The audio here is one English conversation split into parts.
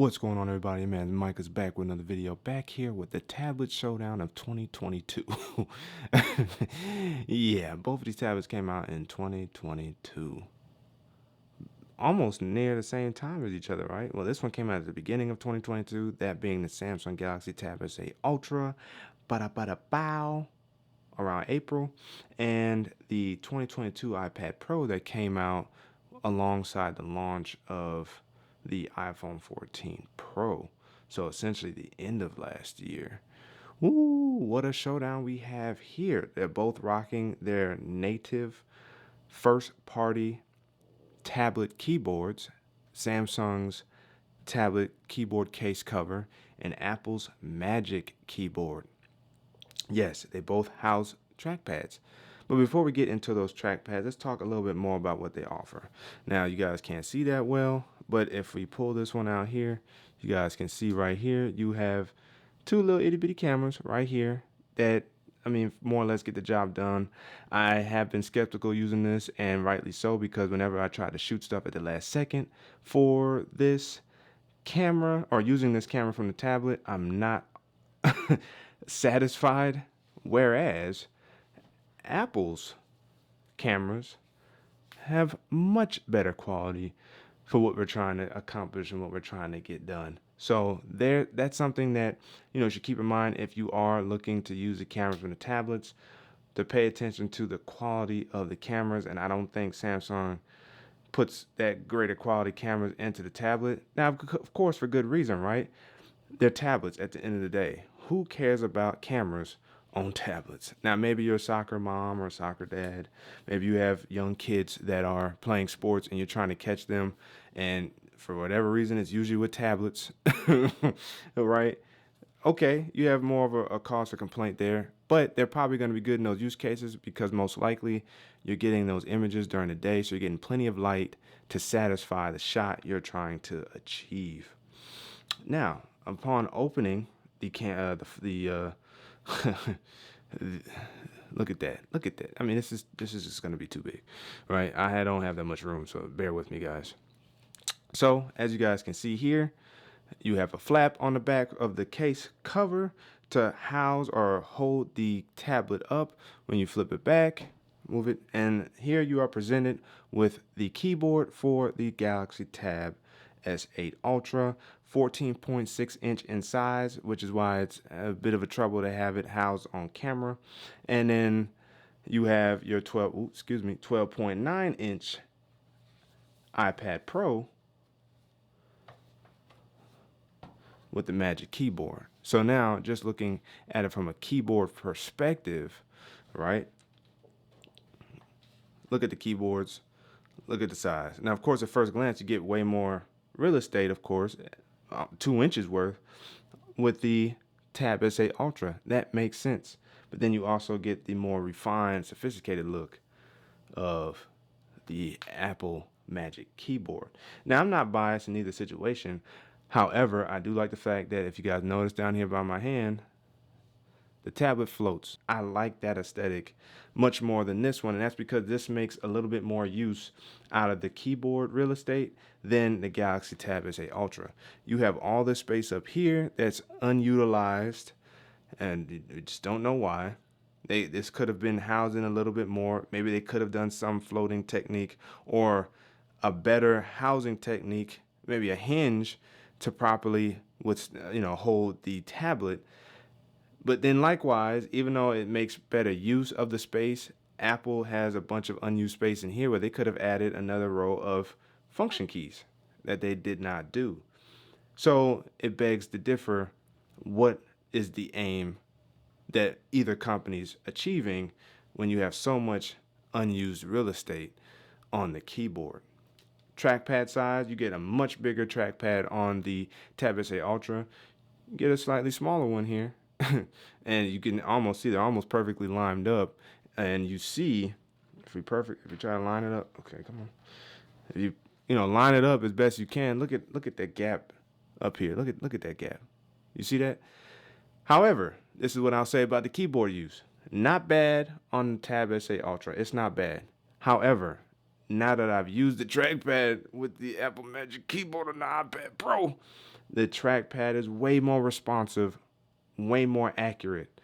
What's going on, everybody? Man, Micah's back with another video. Back here with the tablet showdown of 2022. Yeah, both of these tablets came out in 2022. Almost near the same time as each other, right? Well, this one came out at the beginning of 2022, that being the Samsung Galaxy Tab S8 Ultra, ba-da-ba-da-bow, around April, and the 2022 iPad Pro that came out alongside the launch of the iPhone 14 Pro. So essentially the end of last year. Ooh, what a showdown we have here. They're both rocking their native first party tablet keyboards, Samsung's tablet keyboard case cover, and Apple's Magic keyboard. Yes, they both house trackpads. But before we get into those trackpads, let's talk a little bit more about what they offer. Now, you guys can't see that well, but if we pull this one out here, you guys can see right here, you have two little itty bitty cameras right here that, I mean, more or less get the job done. I have been skeptical using this, and rightly so, because whenever I try to shoot stuff at the last second for this camera or using this camera from the tablet, I'm not satisfied. Whereas Apple's cameras have much better quality for what we're trying to accomplish and what we're trying to get done. So that's something that you should keep in mind if you are looking to use the cameras from the tablets, to pay attention to the quality of the cameras. And I don't think Samsung puts that greater quality cameras into the tablet. Now, of course, for good reason, right? They're tablets at the end of the day. Who cares about cameras on tablets? Now, maybe you're a soccer mom or a soccer dad. Maybe you have young kids that are playing sports and you're trying to catch them. And for whatever reason, it's usually with tablets, right? Okay, you have more of a cause for complaint there, but they're probably going to be good in those use cases because most likely you're getting those images during the day, so you're getting plenty of light to satisfy the shot you're trying to achieve. Now, upon opening the look at that. I mean, this is just going to be too big, right? I don't have that much room, so bear with me, guys. So as you guys can see here, you have a flap on the back of the case cover to house or hold the tablet up when you flip it back, move it, and here you are presented with the keyboard for the Galaxy Tab S8 Ultra, 14.6-inch in size, which is why it's a bit of a trouble to have it housed on camera. And then you have your 12.9-inch iPad Pro with the Magic Keyboard. So now, just looking at it from a keyboard perspective, right? Look at the keyboards, look at the size. Now, of course, at first glance, you get way more real estate, of course, 2 inches worth with the Tab S8 Ultra. That makes sense. But then you also get the more refined, sophisticated look of the Apple Magic Keyboard. Now, I'm not biased in either situation. However, I do like the fact that if you guys notice down here by my hand, the tablet floats. I like that aesthetic much more than this one, and that's because this makes a little bit more use out of the keyboard real estate than the Galaxy Tab S8 Ultra. You have all this space up here that's unutilized, and you just don't know why. This could have been housing a little bit more. Maybe they could have done some floating technique or a better housing technique, maybe a hinge to properly hold the tablet. But then likewise, even though it makes better use of the space, Apple has a bunch of unused space in here where they could have added another row of function keys that they did not do. So it begs to differ, what is the aim that either company's achieving when you have so much unused real estate on the keyboard? Trackpad size, you get a much bigger trackpad on the Tab S8 Ultra. You get a slightly smaller one here. And you can almost see they're almost perfectly lined up. And you see, if we try to line it up, okay, come on. If you line it up as best you can, look at that gap up here. Look at that gap. You see that? However, this is what I'll say about the keyboard use. Not bad on the Tab S8 Ultra. It's not bad. However, now that I've used the trackpad with the Apple Magic Keyboard on the iPad Pro, The trackpad is way more responsive, way more accurate,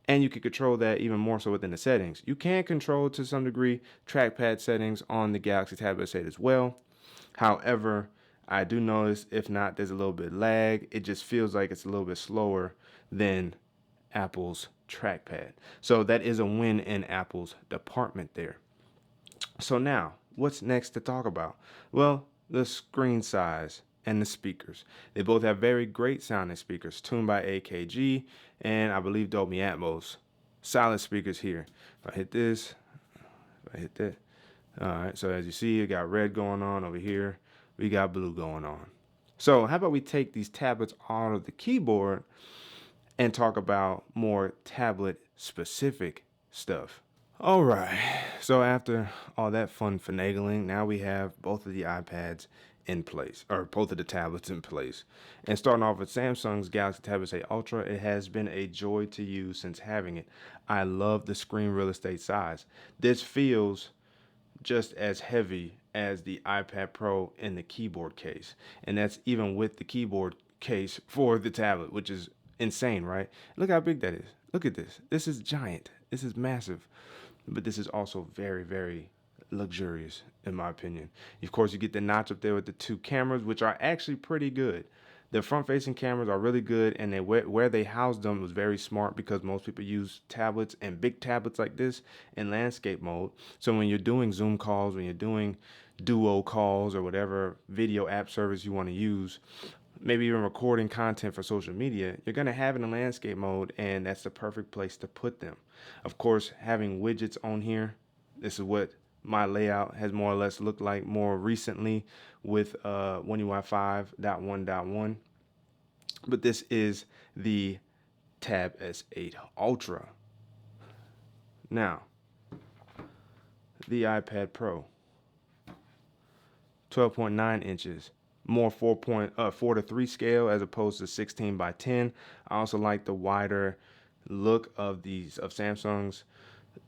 and you can control that even more so within the settings. You can control to some degree trackpad settings on the Galaxy Tab S8 as well. However, I do notice if not, there's a little bit of lag. It just feels like it's a little bit slower than Apple's trackpad. So that is a win in Apple's department there. So now, what's next to talk about? Well, the screen size and the speakers. They both have very great sounding speakers, tuned by AKG and I believe Dolby Atmos. Solid speakers here. If I hit this, if I hit that. All right, so as you see, you got red going on over here. We got blue going on. So how about we take these tablets out of the keyboard and talk about more tablet specific stuff. All right, so after all that fun finagling, now we have both of the iPads in place, or both of the tablets in place. And starting off with Samsung's Galaxy Tab S8 Ultra, it has been a joy to use since having it. I love the screen real estate size. This feels just as heavy as the iPad Pro in the keyboard case. And that's even with the keyboard case for the tablet, which is insane, right? Look how big that is. Look at this. This is giant. This is massive. But this is also very, very luxurious, in my opinion. Of course, you get the notch up there with the two cameras, which are actually pretty good. The front-facing cameras are really good, and they where they housed them was very smart because most people use tablets and big tablets like this in landscape mode. So when you're doing Zoom calls, when you're doing duo calls or whatever video app service you want to use, maybe even recording content for social media, you're going to have it in landscape mode, and that's the perfect place to put them. Of course, having widgets on here, this is what my layout has more or less looked like more recently with One UI 5.1.1. But this is the Tab S8 Ultra. Now, the iPad Pro, 12.9 inches, more 4:3 scale as opposed to 16:10. I also like the wider look of Samsung's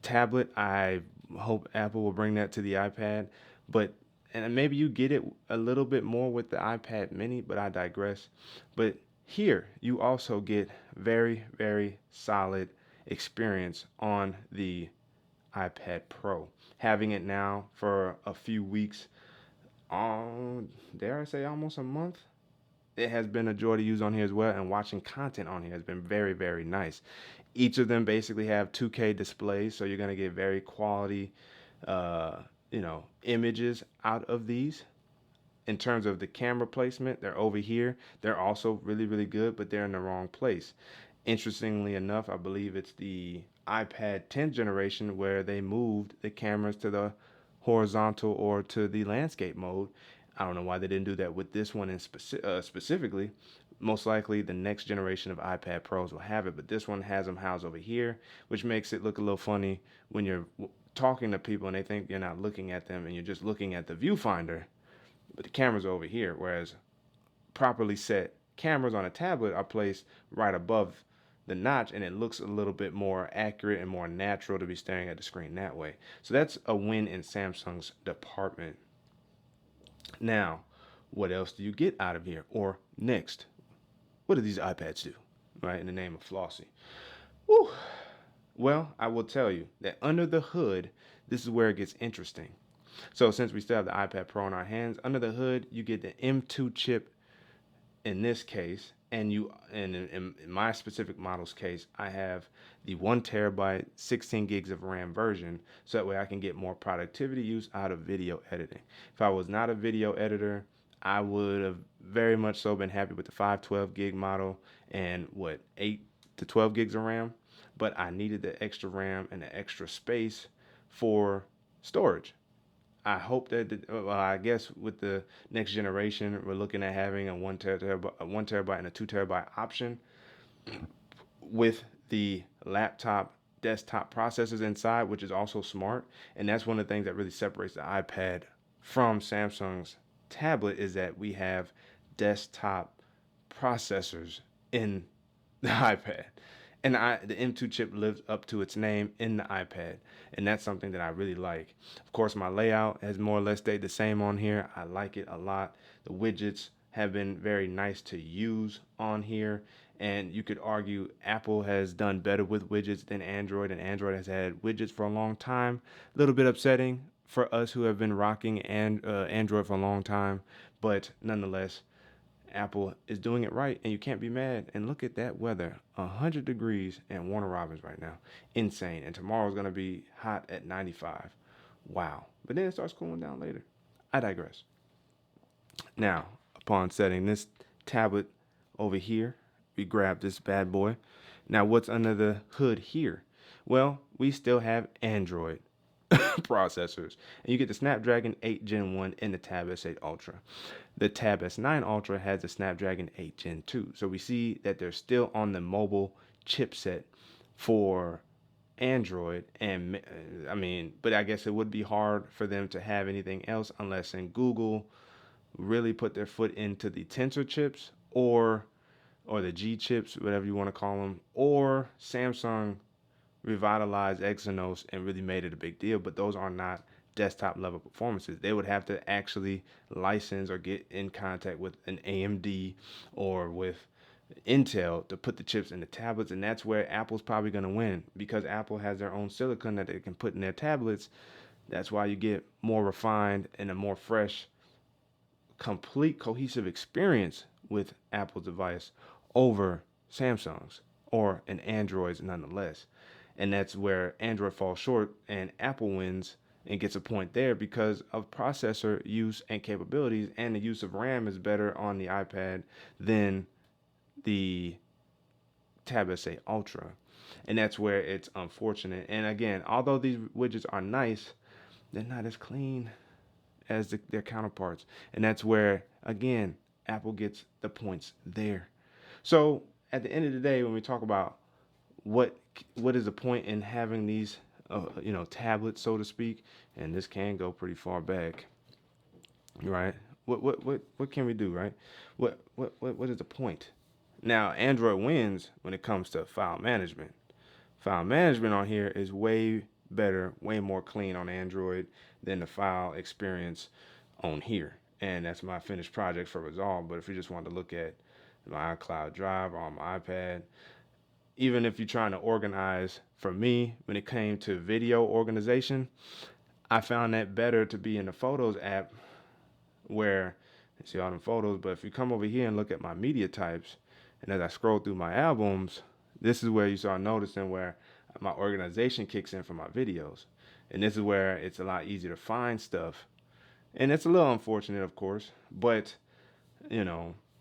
tablet. I hope Apple will bring that to the iPad, but and maybe you get it a little bit more with the iPad mini, but I digress. But here you also get very, very solid experience on the iPad Pro. Having it now for a few weeks, dare I say almost a month, it has been a joy to use on here as well, and watching content on here has been very, very nice. Each of them basically have 2K displays, so you're going to get very quality, images out of these. In terms of the camera placement, they're over here. They're also really, really good, but they're in the wrong place. Interestingly enough, I believe it's the iPad 10th generation where they moved the cameras to the horizontal or to the landscape mode. I don't know why they didn't do that with this one specifically. Most likely the next generation of iPad Pros will have it, but this one has them housed over here, which makes it look a little funny when you're talking to people and they think you're not looking at them and you're just looking at the viewfinder, but the camera's over here, whereas properly set cameras on a tablet are placed right above the notch, and it looks a little bit more accurate and more natural to be staring at the screen that way. So that's a win in Samsung's department. Now, what else do you get out of here? Or next, what do these iPads do, right, in the name of flossy? Whew. Well, I will tell you that under the hood, this is where it gets interesting. So since we still have the iPad Pro in our hands, under the hood, you get the M2 chip in this case, and in my specific model's case, I have the 1 TB, 16 gigs of RAM version, so that way I can get more productivity use out of video editing. If I was not a video editor, I would have very much so been happy with the 512 gig model and 8 to 12 gigs of RAM, but I needed the extra RAM and the extra space for storage. I hope that, I guess with the next generation, we're looking at having a 1 TB and a 2 TB option with the laptop desktop processors inside, which is also smart. And that's one of the things that really separates the iPad from Samsung's tablet, is that we have desktop processors in the iPad. And the M2 chip lives up to its name in the iPad, and that's something that I really like. Of course, my layout has more or less stayed the same on here. I like it a lot. The widgets have been very nice to use on here. And you could argue Apple has done better with widgets than Android, and Android has had widgets for a long time. A little bit upsetting for us who have been rocking Android for a long time, but nonetheless, Apple is doing it right, and you can't be mad. And look at that weather, 100 degrees in Warner Robins right now. Insane. And tomorrow's going to be hot at 95. Wow. But then it starts cooling down later. I digress. Now, upon setting this tablet over here, we grab this bad boy. Now, what's under the hood here? Well, we still have Android processors. And you get the Snapdragon 8 Gen 1 in the Tab S8 Ultra. The Tab S9 Ultra has the Snapdragon 8 Gen 2. So we see that they're still on the mobile chipset for Android. And I mean, but I guess it would be hard for them to have anything else unless in Google really put their foot into the Tensor chips or the G chips, whatever you want to call them, or Samsung revitalized Exynos and really made it a big deal, but those are not desktop level performances. They would have to actually license or get in contact with an AMD or with Intel to put the chips in the tablets, and that's where Apple's probably going to win because Apple has their own silicon that they can put in their tablets. That's why you get more refined and a more fresh, complete, cohesive experience with Apple's device over Samsung's or an Android's nonetheless. And that's where Android falls short and Apple wins and gets a point there because of processor use and capabilities, and the use of RAM is better on the iPad than the Tab S8 Ultra. And that's where it's unfortunate. And again, although these widgets are nice, they're not as clean as their counterparts. And that's where, again, Apple gets the points there. So at the end of the day, when we talk about what is the point in having these tablets, so to speak, and this can go pretty far back, right? What can we do, right? What is the point? Now, Android wins when it comes to file management. File management on here is way better, way more clean on Android than the file experience on here. And that's my finished project for Resolve. But if you just want to look at my iCloud Drive or on my iPad, even if you're trying to organize, for me, when it came to video organization, I found that better to be in the Photos app where you see all them photos. But if you come over here and look at my media types, and as I scroll through my albums, this is where you start noticing where my organization kicks in for my videos. And this is where it's a lot easier to find stuff. And it's a little unfortunate, of course, but,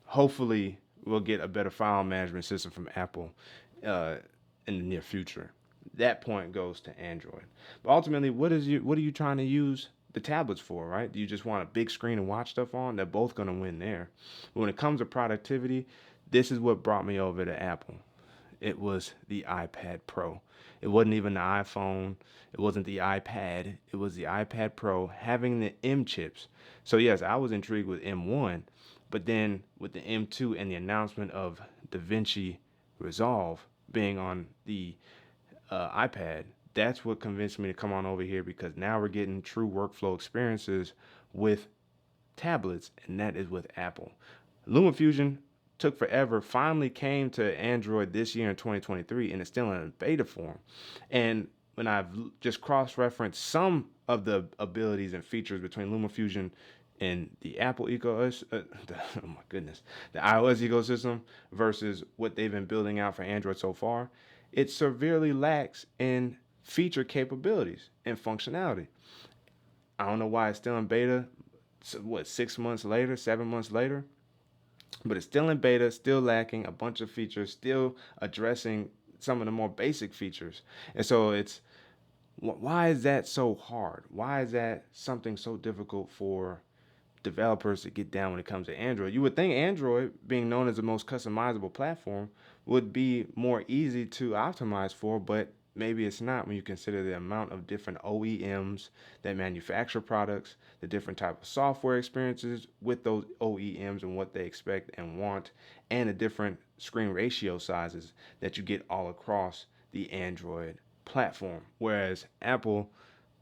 hopefully we'll get a better file management system from Apple in the near future. That point goes to Android. But ultimately, what are you trying to use the tablets for, right? Do you just want a big screen and watch stuff on? They're both going to win there. But when it comes to productivity, this is what brought me over to Apple. It was the iPad Pro. It wasn't even the iPhone. It wasn't the iPad. It was the iPad Pro having the M chips. So yes, I was intrigued with M1, but then with the M2 and the announcement of DaVinci Resolve being on the iPad, that's what convinced me to come on over here, because now we're getting true workflow experiences with tablets, and that is with Apple. LumaFusion took forever, finally came to Android this year in 2023, and it's still in beta form. And when I've just cross-referenced some of the abilities and features between LumaFusion and the Apple ecosystem, oh my goodness, the iOS ecosystem versus what they've been building out for Android so far, it severely lacks in feature capabilities and functionality. I don't know why it's still in beta, 6 months later, 7 months later, but it's still in beta, still lacking a bunch of features, still addressing some of the more basic features. And so why is that so hard? Why is that something so difficult for developers to get down when it comes to Android? You would think Android, being known as the most customizable platform, would be more easy to optimize for, but maybe it's not when you consider the amount of different OEMs that manufacture products, the different type of software experiences with those OEMs and what they expect and want, and the different screen ratio sizes that you get all across the Android platform. Whereas Apple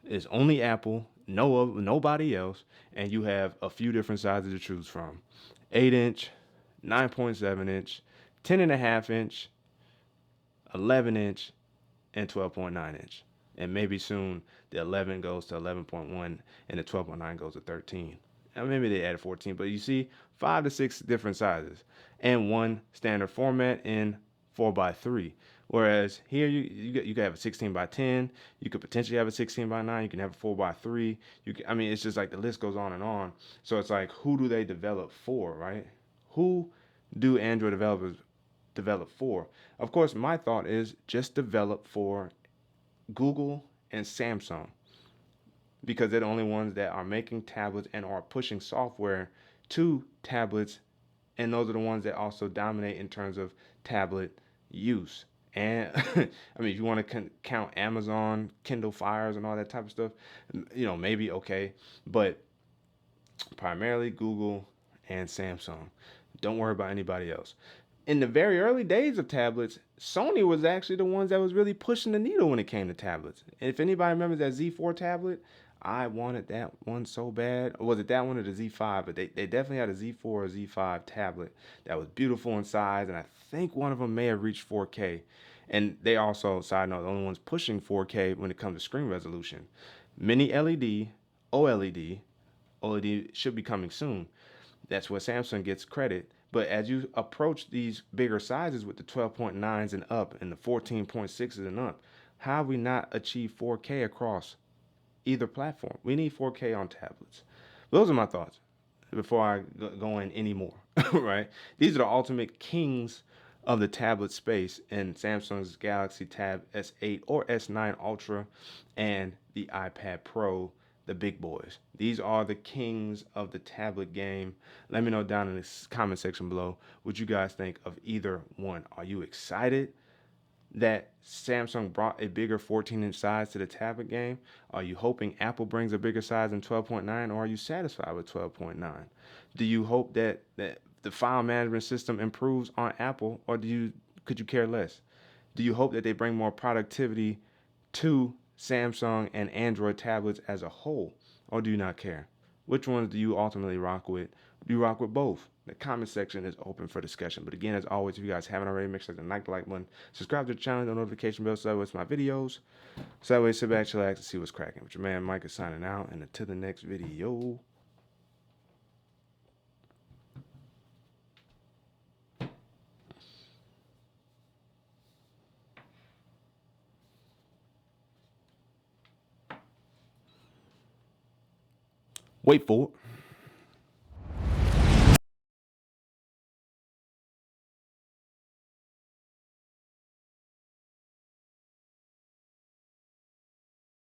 is only Apple, nobody else, and you have a few different sizes to choose from. 8-inch, 9.7-inch, 10.5-inch, 11-inch, and 12.9-inch. And maybe soon the 11 goes to 11.1 and the 12.9 goes to 13. And maybe they added 14, but you see 5 to 6 different sizes and one standard format in 4x3. Whereas here you could have a 16x10, you could potentially have a 16x9, you can have a 4x3. I mean, it's just like the list goes on and on. So it's like, who do they develop for, right? Who do Android developers develop for? Of course, my thought is just develop for Google and Samsung, because they're the only ones that are making tablets and are pushing software to tablets, and those are the ones that also dominate in terms of tablet use. And I mean, if you want to count Amazon, Kindle Fires, and all that type of stuff, maybe okay, but primarily Google and Samsung. Don't worry about anybody else. In the very early days of tablets, Sony was actually the ones that was really pushing the needle when it came to tablets. If anybody remembers that Z4 tablet, I wanted that one so bad. Or was it that one or the Z5? But they definitely had a Z4 or Z5 tablet that was beautiful in size, and I think one of them may have reached 4K. And they also, side note, the only ones pushing 4K when it comes to screen resolution. Mini LED, OLED, OLED should be coming soon. That's where Samsung gets credit. But as you approach these bigger sizes with the 12.9s and up and the 14.6s and up, how have we not achieved 4K across either platform? We need 4K on tablets. Those are my thoughts before I go in anymore, right? These are the ultimate kings of the tablet space in Samsung's Galaxy Tab S8 or S9 Ultra and the iPad Pro, the big boys. These are the kings of the tablet game. Let me know down in the comment section below what you guys think of either one. Are you excited that Samsung brought a bigger 14-inch size to the tablet game? Are you hoping Apple brings a bigger size in 12.9, or are you satisfied with 12.9? Do you hope that the file management system improves on Apple, or could you care less? Do you hope that they bring more productivity to Samsung and Android tablets as a whole, or do you not care? Which ones do you ultimately rock with? Do you rock with both? The comment section is open for discussion. But again, as always, if you guys haven't already, make sure to like the like button, subscribe to the channel, the notification bell so that way it's my videos. So that way, sit back, chillax, and see what's cracking. With your man Micah signing out, and until the next video. Wait for it.